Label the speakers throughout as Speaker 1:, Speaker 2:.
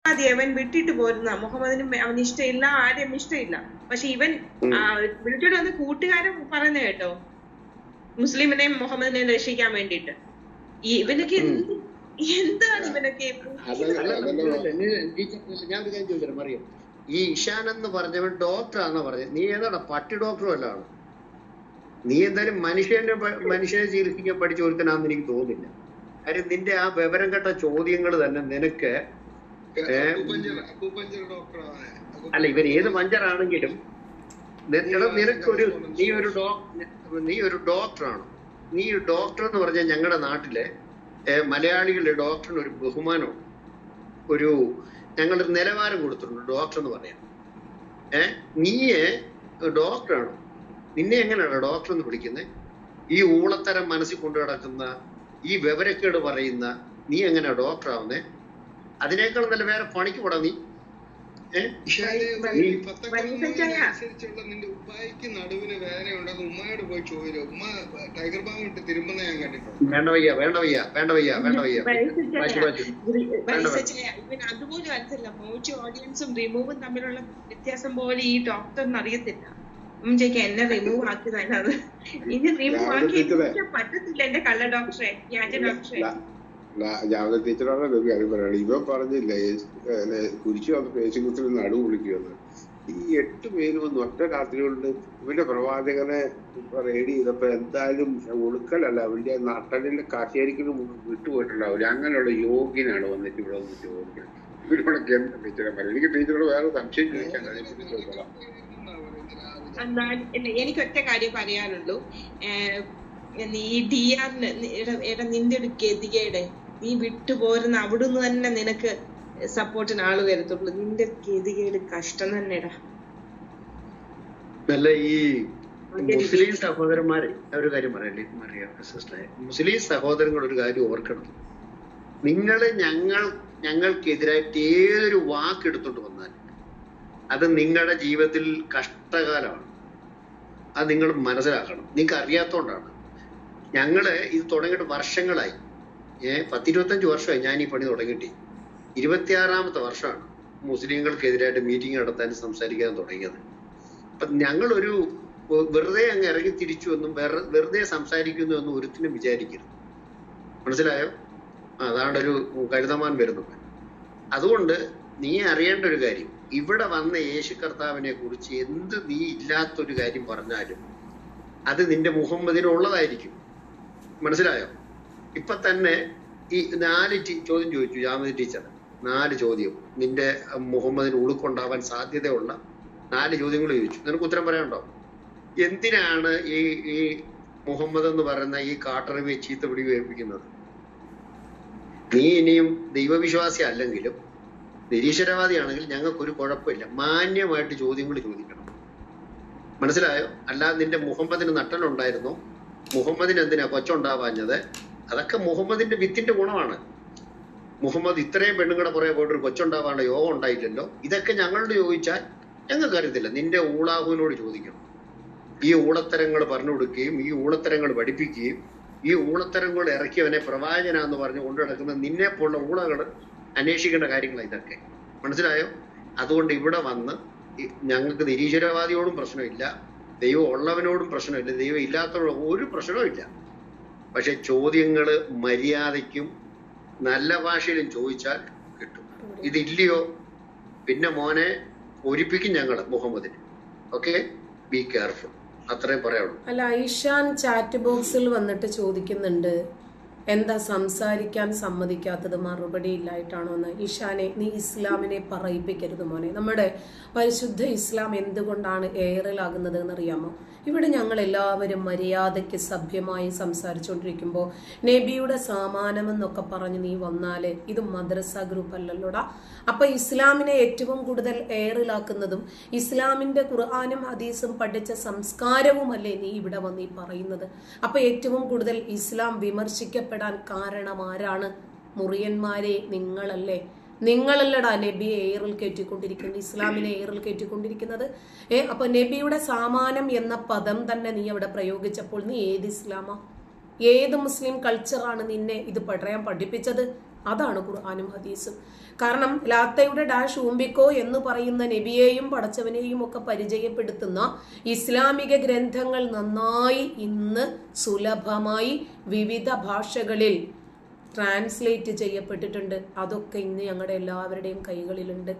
Speaker 1: അവൻ വിട്ടിട്ട് പോരുന്ന മുഹമ്മദിനും അവന് ഇഷ്ടമില്ല, ആരെയും ഇഷ്ടമില്ല. പക്ഷെ ഇവൻ വിളിച്ചോണ്ട് വന്ന് കൂട്ടുകാരൻ പറയുന്ന കേട്ടോ, മുസ്ലിമിനെയും മുഹമ്മദിനെയും രക്ഷിക്കാൻ വേണ്ടിട്ട്. ഇവനൊക്കെ എന്താണ് ഇവനൊക്കെ?
Speaker 2: ഞാൻ ഒരു കാര്യം ചോദിച്ചാൽ അറിയാം, ഈ ഇഷാൻ എന്ന് പറഞ്ഞവൻ ഡോക്ടറാണെന്ന് പറഞ്ഞത്. നീ ഏതാണ്? പട്ടി ഡോക്ടറും അല്ലാണ്. നീ എന്തായാലും മനുഷ്യനെ ചികിത്സിക്കാൻ പഠിച്ച ഒരുത്തനാണെന്ന് എനിക്ക് തോന്നുന്നില്ല. കാര്യം നിന്റെ ആ വിവരം കെട്ട ചോദ്യങ്ങൾ തന്നെ നിനക്ക് അല്ല, ഇവൻ ഏത് പഞ്ചറാണെങ്കിലും നിനക്കൊരു നീ ഒരു ഡോക്ടറാണ്. നീ ഡോക്ടർ എന്ന് പറഞ്ഞാൽ ഞങ്ങളുടെ നാട്ടിലെ മലയാളികളുടെ ഡോക്ടറിന് ഒരു ബഹുമാനമുണ്ട്, ഒരു ഞങ്ങളുടെ നിലവാരം കൊടുത്തിട്ടുണ്ട് ഡോക്ടർ എന്ന് പറയാൻ. നീയെ ഡോക്ടറാണോ? നിന്നെ എങ്ങനെയാണ് ഡോക്ടർ എന്ന് വിളിക്കുന്നത്? ഈ ഊളത്തരം മനസ്സിൽ കൊണ്ടു കിടക്കുന്ന, ഈ വിവരക്കേട് പറയുന്ന നീ എങ്ങനെയാ ഡോക്ടർ ആവുന്നേ? അതിനേക്കാൾ നല്ല വേറെ പണിക്ക് പോടാ നീ.
Speaker 3: നിന്റെ ഉപ്പായിക്ക് നടുവിന് വേദന ഉണ്ടെന്ന് ഉമ്മയോട് പോയി ചോദിച്ചു. ഉമ്മ ടൈഗർ ബാം ഇട്ട് തിരുമ്പുന്ന ഞാൻ കണ്ടിട്ടുണ്ട്.
Speaker 1: അതുപോലും അറിയത്തില്ല. മോച്ച് ഓഡിയൻസും റിമൂവും തമ്മിലുള്ള വ്യത്യാസം പോലെ ഈ ഡോക്ടറിന് അറിയത്തില്ല. എന്നെ റിമൂവ് ആക്കിയതാണ്. ഇനി റിമൂവ് ആക്കി പറ്റത്തില്ല എന്റെ കള്ള ഡോക്ടറെ, വ്യാജ ഡോക്ടറെ.
Speaker 4: ജാവദ ടീച്ചറാണ് കാര്യം പറയുന്നത്. ഇവൻ പറഞ്ഞില്ലേ കുരിശു വന്നപ്പോ യേശുക്രിസ്തു നടുവ് വിളിക്കുമെന്ന്. ഈ 8 പേരും ഒന്ന് ഒറ്റ രാത്രി കൊണ്ട് ഇവന്റെ പ്രവാചകനെ റെഡി ചെയ്തപ്പോ എന്തായാലും ഒടുക്കലല്ല, അവന്റെ നട്ടലിന്റെ കാശേരിക്കലും വിട്ടുപോയിട്ടുണ്ടാവില്ല. അങ്ങനെയുള്ള യോഗ്യനാണ് വന്നിട്ട് ഇവിടെ വന്നിട്ട് യോഗ്യൻ. ഇവരോടൊക്കെ എന്താ ടീച്ചറെ പറയാം? എനിക്ക് ടീച്ചറോട് വേറെ സംശയം ചോദിക്കാൻ കഴിയും.
Speaker 1: എനിക്ക് ഒറ്റ കാര്യം പറയാനുള്ളൂ. നീ ഡിആറിന് നിന്റെ ഒരു ഗതികേടെ നീ വിട്ടുപോരുന്ന അവിടുന്ന് തന്നെ നിനക്ക് സപ്പോർട്ടിന് ആള് വരത്തുള്ളൂ. നിന്റെ ഗതികേട് കഷ്ടം തന്നെടാ.
Speaker 2: നല്ല ഈ മുസ്ലിം സഹോദരന്മാരെ ഒരു കാര്യം പറയല്ലേ സിസ്റ്ററെ, മുസ്ലിം സഹോദരങ്ങൾ ഒരു കാര്യം ഓർക്കണം. നിങ്ങള് ഞങ്ങൾക്കെതിരായിട്ട് ഏതൊരു വാക്കെടുത്തോണ്ട് വന്നാൽ അത് നിങ്ങളുടെ ജീവിതത്തിൽ കഷ്ടകാലമാണ്. അത് നിങ്ങൾ മനസ്സിലാക്കണം. നിങ്ങൾക്ക് അറിയാത്തോണ്ടാണ്. ഞങ്ങള് ഇത് തുടങ്ങിയിട്ട് വർഷങ്ങളായി. 10-25 വർഷമായി ഞാൻ ഈ പണി തുടങ്ങിയിട്ട്. 26ാമത്തെ വർഷമാണ് മുസ്ലിങ്ങൾക്കെതിരായിട്ട് മീറ്റിംഗ് നടത്താനും സംസാരിക്കാനും തുടങ്ങിയത്. അപ്പൊ ഞങ്ങളൊരു വെറുതെ അങ്ങ് ഇറങ്ങി തിരിച്ചു എന്നും വെറുതെ സംസാരിക്കുന്നു എന്നും ഒരുത്തിനും വിചാരിക്കരുത്. മനസ്സിലായോ? അതാണ് ഒരു കരുതമാൻ വരുന്നത്. അതുകൊണ്ട് നീ അറിയേണ്ട ഒരു കാര്യം, ഇവിടെ വന്ന യേശു കർത്താവിനെ കുറിച്ച് എന്ത് നീ ഇല്ലാത്തൊരു കാര്യം പറഞ്ഞാലും അത് നിന്റെ മുഹമ്മദിനുള്ളതായിരിക്കും. മനസ്സിലായോ? ഇപ്പൊ തന്നെ ഈ 4 ചോദ്യം ചോദിച്ചു ജാമതി ടീച്ചർ. 4 ചോദ്യം നിന്റെ മുഹമ്മദിന് ഉളുക്കൊണ്ടാവാൻ സാധ്യതയുള്ള 4 ചോദ്യങ്ങൾ ചോദിച്ചു. നിനക്ക് ഉത്തരം പറയാനുണ്ടോ? എന്തിനാണ് ഈ മുഹമ്മദ് എന്ന് പറയുന്ന ഈ കാട്ടറിവെ ചീത്തപിടി വേർപ്പിക്കുന്നത്? നീ ഇനിയും ദൈവവിശ്വാസി അല്ലെങ്കിലും നിരീശ്വരവാദിയാണെങ്കിൽ ഞങ്ങൾക്കൊരു കുഴപ്പമില്ല. മാന്യമായിട്ട് ചോദ്യങ്ങൾ ചോദിക്കണം. മനസ്സിലായോ? അല്ലാതെ നിന്റെ മുഹമ്മദിന് നട്ടലുണ്ടായിരുന്നോ? മുഹമ്മദിന് എന്തിനാ കൊച്ചുണ്ടാവാഞ്ഞത്? അതൊക്കെ മുഹമ്മദിന്റെ വിത്തിന്റെ ഗുണമാണ്. മുഹമ്മദ് ഇത്രയും പെണ്ണുങ്ങളുടെ പുറകെ പോയിട്ടൊരു കൊച്ചുണ്ടാവാനുള്ള യോഗം ഉണ്ടായില്ലല്ലോ. ഇതൊക്കെ ഞങ്ങളോട് ചോദിച്ചാൽ ഞങ്ങൾക്ക് അറിയത്തില്ല. നിന്റെ ഊളാഹുവിനോട് ചോദിക്കണം. ഈ ഊളത്തരങ്ങൾ പറഞ്ഞു കൊടുക്കുകയും ഈ ഊളത്തരങ്ങൾ പഠിപ്പിക്കുകയും ഈ ഊളത്തരങ്ങൾ ഇറക്കിയവനെ പ്രവാചകനാന്ന് പറഞ്ഞു കൊണ്ടു നടക്കുന്ന നിന്നെ പോലുള്ള ഊളകൾ അന്വേഷിക്കേണ്ട കാര്യങ്ങളാണ് ഇതൊക്കെ. മനസ്സിലായോ? അതുകൊണ്ട് ഇവിടെ വന്ന് ഞങ്ങൾക്ക് നിരീശ്വരവാദിയോടും പ്രശ്നമില്ല, ദൈവം ഉള്ളവനോടും പ്രശ്നമില്ല, ദൈവം ഇല്ലാത്തവരോടും ഒരു പ്രശ്നവും ഇല്ല. പക്ഷെ ചോദ്യങ്ങള് മര്യാദയ്ക്കും നല്ല ഭാഷയിലും ചോദിച്ചാൽ കിട്ടും. ഇതില്ലയോ പിന്നെ മോനെ ഒരിപ്പിക്കും ഞങ്ങള് മുഹമ്മദിന്. Okay, be careful. അത്രയും പറയാനുള്ളൂ.
Speaker 5: അല്ല, ഐഷാൻ ചാറ്റ് ബോക്സിൽ വന്നിട്ട് ചോദിക്കുന്നുണ്ട്, എന്താ സംസാരിക്കാൻ സമ്മതിക്കാത്തത്? മറുപടി ഇല്ലായിട്ടാണോ എന്ന്. ഇഷാനെ, നീ ഇസ്ലാമിനെ പറയിപ്പിക്കരുത് മോനെ. നമ്മുടെ പരിശുദ്ധ ഇസ്ലാം എന്തുകൊണ്ടാണ് എയറിലാകുന്നത് എന്നറിയാമോ? ഇവിടെ ഞങ്ങൾ എല്ലാവരും മര്യാദയ്ക്ക് സഭ്യമായി സംസാരിച്ചുകൊണ്ടിരിക്കുമ്പോൾ നബിയുടെ സാമാനമെന്നൊക്കെ പറഞ്ഞ് നീ വന്നാല് ഇത് മദ്രസ ഗ്രൂപ്പ് അല്ലല്ലോടാ. അപ്പൊ ഇസ്ലാമിനെ ഏറ്റവും കൂടുതൽ എയറിലാക്കുന്നതും ഇസ്ലാമിന്റെ ഖുർആനും ഹദീസും പഠിച്ച സംസ്കാരവുമല്ലേ നീ ഇവിടെ വന്ന് ഈ പറയുന്നത്? അപ്പൊ ഏറ്റവും കൂടുതൽ ഇസ്ലാം വിമർശിക്കപ്പെടാൻ കാരണം ആരാണ്? മുറിയന്മാരെ നിങ്ങളല്ലേ? നിങ്ങളല്ലടാ നബിയെ എയറിൽ കയറ്റിക്കൊണ്ടിരിക്കുന്നത്, ഇസ്ലാമിനെ എയറിൽ കയറ്റിക്കൊണ്ടിരിക്കുന്നത്. അപ്പൊ നബിയുടെ സാമാനം എന്ന പദം തന്നെ നീ അവിടെ പ്രയോഗിച്ചപ്പോൾ നീ ഏത് ഇസ്ലാമാ, ഏത് മുസ്ലിം കൾച്ചറാണ് നിന്നെ ഇത് പറയാൻ പഠിപ്പിച്ചത്? അതാണ് ഖുർആനും ഹദീസും. കാരണം ലാത്തയുടെ ഡാഷ് ഊമ്പിക്കോ എന്ന് പറയുന്ന നബിയെയും പടച്ചവനെയും ഒക്കെ പരിചയപ്പെടുത്തുന്ന ഇസ്ലാമിക ഗ്രന്ഥങ്ങൾ നന്നായി ഇന്ന് സുലഭമായി വിവിധ ഭാഷകളിൽ ട്രാൻസ്ലേറ്റ് ചെയ്യപ്പെട്ടിട്ടുണ്ട്. അതൊക്കെ ഇന്ന് ഞങ്ങളുടെ എല്ലാവരുടെയും കൈകളിലുണ്ട്.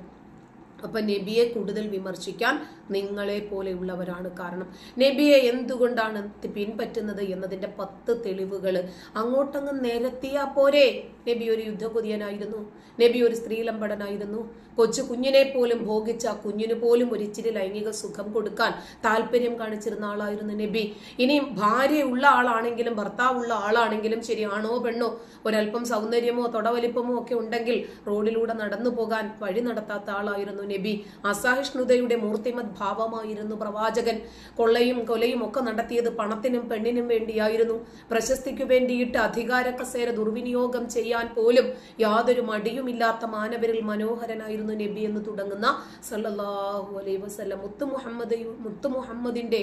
Speaker 5: അപ്പൊ നബിയെ കൂടുതൽ വിമർശിക്കാൻ നിങ്ങളെ പോലെയുള്ളവരാണ് കാരണം. നബിയെ എന്തുകൊണ്ടാണ് പിൻപറ്റുന്നത് എന്നതിന്റെ 10 തെളിവുകൾ അങ്ങോട്ടങ്ങ് നിരത്തിയാ പോരെ. നബി ഒരു യുദ്ധകൊതിയനായിരുന്നു, നബി ഒരു സ്ത്രീലമ്പടനായിരുന്നു, കൊച്ചു കുഞ്ഞിനെ പോലും ഭോഗിച്ച കുഞ്ഞിന് പോലും ഒരു ഇച്ചിരി ലൈംഗിക സുഖം കൊടുക്കാൻ താല്പര്യം കാണിച്ചിരുന്ന ആളായിരുന്നു നബി. ഇനിയും ഭാര്യയുള്ള ആളാണെങ്കിലും ഭർത്താവുള്ള ആളാണെങ്കിലും ശരിയാണോ പെണ്ണോ ഒരല്പം സൗന്ദര്യമോ തൊടവലിപ്പമോ ഒക്കെ ഉണ്ടെങ്കിൽ റോഡിലൂടെ നടന്നു പോകാൻ വഴി നടത്താത്ത ആളായിരുന്നു നബി. അസഹിഷ്ണുതയുടെ മൂർത്തിമത് ഭാവമായിരുന്നു പ്രവാചകൻ. കൊള്ളയും കൊലയും ഒക്കെ നടത്തിയത് പണത്തിനും പെണ്ണിനും വേണ്ടിയായിരുന്നു. പ്രശസ്തിക്കു വേണ്ടിയിട്ട് അധികാര കസേര ദുർവിനിയോഗം ചെയ്യാൻ പോലും യാതൊരു മടിയുമില്ലാത്ത മാനവരിൽ മനോഹരനായിരുന്നു നബി എന്ന് തുടങ്ങുന്ന സല്ലല്ലാഹു അലൈഹി വസല്ലം മുത്തു മുഹമ്മദിന്റെ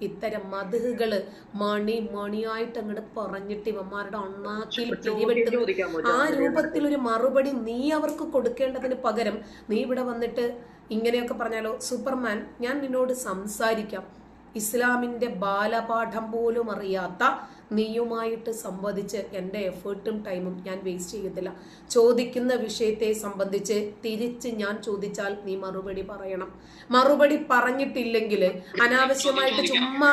Speaker 5: ഇത്തരം മദ്ഹുകള് മണിയായിട്ട് അങ്ങോട്ട് പറഞ്ഞിട്ട് ഇവന്മാരുടെ അണ്ണാക്കിൽ പിരിവെട്ട് ആ രൂപത്തിൽ ഒരു മറുപടി നീ അവർക്ക് കൊടുക്കേണ്ടതിന് പകരം നീ ഇവിടെ വന്നിട്ട് ഇങ്ങനെയൊക്കെ പറഞ്ഞാലോ, സൂപ്പർമാൻ ഞാൻ നിന്നോട് സംസാരിക്കാം, ഇസ്ലാമിന്റെ ബാലപാഠം പോലും അറിയാത്ത നീയുമായിട്ട് സംവദിച്ച് എൻ്റെ എഫേർട്ടും ടൈമും ഞാൻ വേസ്റ്റ് ചെയ്യത്തില്ല. ചോദിക്കുന്ന വിഷയത്തെ സംബന്ധിച്ച് തിരിച്ച് ഞാൻ ചോദിച്ചാൽ നീ മറുപടി പറയണം. മറുപടി പറഞ്ഞിട്ടില്ലെങ്കിൽ അനാവശ്യമായിട്ട് ചുമ്മാ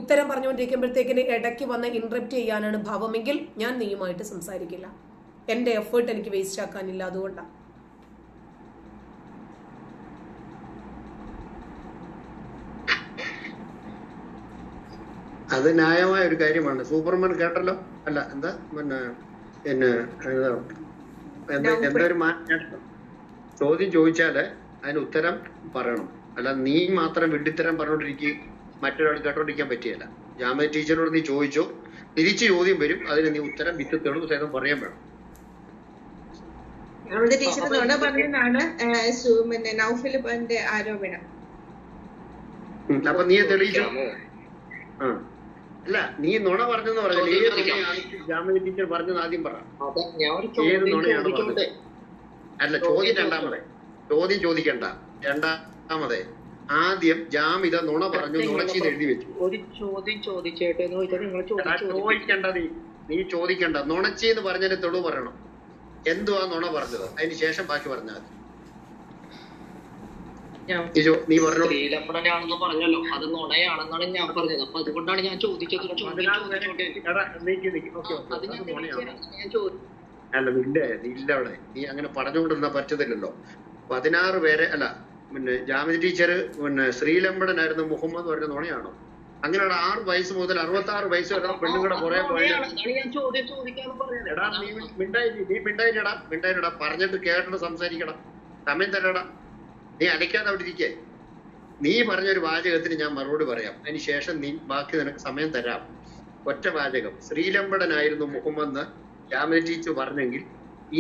Speaker 5: ഉത്തരം പറഞ്ഞുകൊണ്ടിരിക്കുമ്പോഴത്തേക്കിന് ഇടയ്ക്ക് വന്ന് ഇന്ററപ്റ്റ് ചെയ്യാനാണ് ഭാവമെങ്കിൽ ഞാൻ നീയുമായിട്ട് സംസാരിക്കില്ല. എൻ്റെ എഫേർട്ട് എനിക്ക് വേസ്റ്റ് ആക്കാനില്ല. അതുകൊണ്ടാണ്.
Speaker 2: അത് ന്യായമായ ഒരു കാര്യമാണ്. സൂപ്പർമാൻ കേട്ടല്ലോ. അല്ല എന്താ പിന്നെ എന്തൊരു ചോദ്യം ചോദിച്ചാല് അതിന് ഉത്തരം പറയണം. അല്ല നീ മാത്രം വിഡ്ഢിത്തരം പറഞ്ഞോണ്ടിരിക്കുക മറ്റൊരാൾ കേട്ടോണ്ടിരിക്കാൻ പറ്റിയല്ല. ജാമ്യ ടീച്ചറോട് നീ ചോദിച്ചോ, തിരിച്ച് ചോദ്യം വരും, അതിന് നീ ഉത്തരം വിത്ത് തെളിവ് സഹിതം പറയാൻ വേണം.
Speaker 1: ടീച്ചർ നുണ പറഞ്ഞതാണ് നൗഫലിന്റെ ആരോപണം.
Speaker 2: അപ്പൊ നീ തെളിയിച്ചോ? അല്ല നീ നുണ പറഞ്ഞെന്ന് പറഞ്ഞാൽ ഏത് ജാമ്യ ടീച്ചർ പറഞ്ഞത് ആദ്യം പറ. ഏത് നുണയാണ് പറഞ്ഞത്? അല്ല ചോദ്യം രണ്ടാമതെ, ചോദ്യം ചോദിക്കണ്ട. രണ്ടാമതെ ആദ്യം ജാമിത നുണ പറഞ്ഞു, നുണച്ചീത് എഴുതി വെച്ചു. ചോദിക്കണ്ട, നീ ചോദിക്കണ്ട. നുണച്ചീന്ന് പറഞ്ഞതിന് തെളിവ് പറയണം. എന്തുവാ നുണ പറഞ്ഞത്, അതിന് ശേഷം ബാക്കി പറഞ്ഞാൽ മതി. നീ
Speaker 6: പറഞ്ഞോ പറഞ്ഞല്ലോ, അത് നുണയാണെന്നാണ് ഞാൻ പറഞ്ഞത്. അപ്പൊ അതുകൊണ്ടാണ് ഞാൻ ചോദിച്ചത്.
Speaker 2: അല്ല ഇല്ല അവിടെ നീ അങ്ങനെ പറഞ്ഞുകൊണ്ടിരുന്ന പറ്റത്തില്ലല്ലോ. 16 പേരെ അല്ല പിന്നെ ജാമ്യ ടീച്ചർ പിന്നെ ശ്രീലമ്പടനായിരുന്നു മുഹമ്മദ് പറഞ്ഞ നുണയാണോ? അങ്ങനെയുള്ള 6 വയസ്സ് മുതൽ 66 വയസ്സ് വരെ പെണ്ണുങ്ങളുടെ കുറെ മിണ്ടായിരടാ പറഞ്ഞിട്ട് കേട്ടിട്ട് സംസാരിക്കണം. സമയം തരടാ. നീ അലക്കാതെ അവിടെ ഇരിക്കേ. നീ പറഞ്ഞൊരു വാചകത്തിന് ഞാൻ മറുപടി പറയാം, അതിന് ശേഷം നീ ബാക്കി നിനക്ക് സമയം തരാം. ഒറ്റ വാചകം, ശ്രീലമ്പടനായിരുന്നു മുഹമ്മദ് ജാമ്യ ടീച്ചർ പറഞ്ഞെങ്കിൽ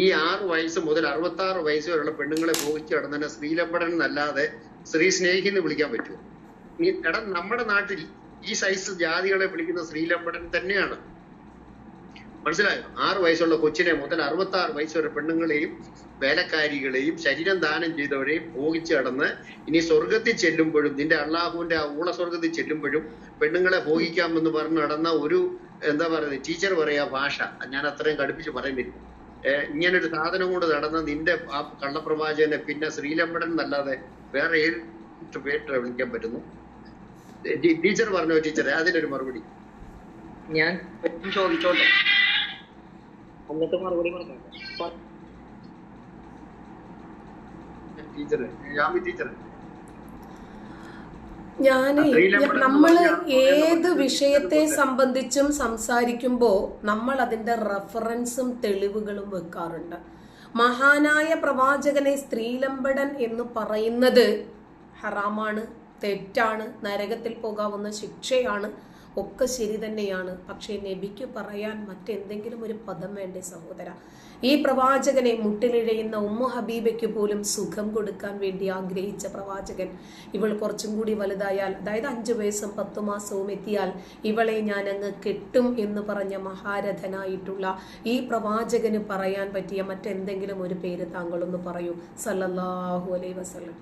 Speaker 2: ഈ 6 വയസ്സ് മുതൽ 66 വയസ്സ് വരെയുള്ള പെണ്ണുങ്ങളെ ഭോഗിച്ച് കിടന്നെ ശ്രീലമ്പടൻ എന്നല്ലാതെ സ്ത്രീ സ്നേഹി എന്ന് വിളിക്കാൻ പറ്റുമോ? നീ നമ്മുടെ നാട്ടിൽ ഈ സൈസ് ജാതികളെ വിളിക്കുന്ന ശ്രീലമ്പടൻ തന്നെയാണ്. മനസ്സിലായോ? 6 വയസ്സുള്ള കൊച്ചിനെ മുതൽ 66 വയസ്സ് വരെ പെണ്ണുങ്ങളെയും വേലക്കാരികളെയും ശരീരം ദാനം ചെയ്തവരെയും ഭോഗിച്ച് കടന്ന് ഇനി സ്വർഗത്തിൽ ചെല്ലുമ്പോഴും നിന്റെ അള്ളാഹുവിന്റെ ആ ഊള സ്വർഗത്തിൽ ചെല്ലുമ്പോഴും പെണ്ണുങ്ങളെ ഭോഗിക്കാമെന്ന് പറഞ്ഞ് നടന്ന ഒരു എന്താ പറയുന്നത് ടീച്ചർ പറയാ ഭാഷ. ഞാൻ അത്രയും കടുപ്പിച്ച് പറയുന്നില്ല. ഇങ്ങനൊരു സാധനം കൊണ്ട് നടന്ന നിന്റെ ആ കള്ളപ്രവാചകനെ പിന്നെ ശ്രീലമ്പടൻ എന്നല്ലാതെ വേറെ ഏത് പേര് വിളിക്കാൻ പറ്റുന്നു? ടീച്ചർ പറഞ്ഞോ ടീച്ചറെ, അതിനൊരു മറുപടി
Speaker 6: ഞാൻ ചോദിച്ചോട്ടെ, എന്നിട്ട് മറുപടി പറഞ്ഞു.
Speaker 5: നമ്മള് ഏത് വിഷയത്തെ സംബന്ധിച്ചും സംസാരിക്കുമ്പോ നമ്മൾ അതിന്റെ റെഫറൻസും തെളിവുകളും വെക്കാറുണ്ട്. മഹാനായ പ്രവാചകനെ സ്ത്രീലമ്പടൻ എന്ന് പറയുന്നത് ഹറാമാണ്, തെറ്റാണ്, നരകത്തിൽ പോകാവുന്ന ശിക്ഷയാണ്. ഒക്കെ ശരി തന്നെയാണ്. പക്ഷേ നബിക്ക് പറയാൻ മറ്റെന്തെങ്കിലും ഒരു പദം വേണ്ടേ സഹോദര? ഈ പ്രവാചകനെ മുട്ടിലിഴയുന്ന ഉമ്മു ഹബീബയ്ക്ക് പോലും സുഖം കൊടുക്കാൻ വേണ്ടി ആഗ്രഹിച്ച പ്രവാചകൻ, ഇവൾ കുറച്ചും കൂടി വലുതായാൽ, അതായത് 5 വയസ്സും 10 മാസവും എത്തിയാൽ ഇവളെ ഞാൻ അങ്ങ് കെട്ടും എന്ന് പറഞ്ഞ മഹാരഥനായിട്ടുള്ള ഈ പ്രവാചകന് പറയാൻ പറ്റിയ മറ്റെന്തെങ്കിലും ഒരു പേര് താങ്കളൊന്ന് പറയൂ. സല്ലല്ലാഹു അലൈഹി വസല്ലം.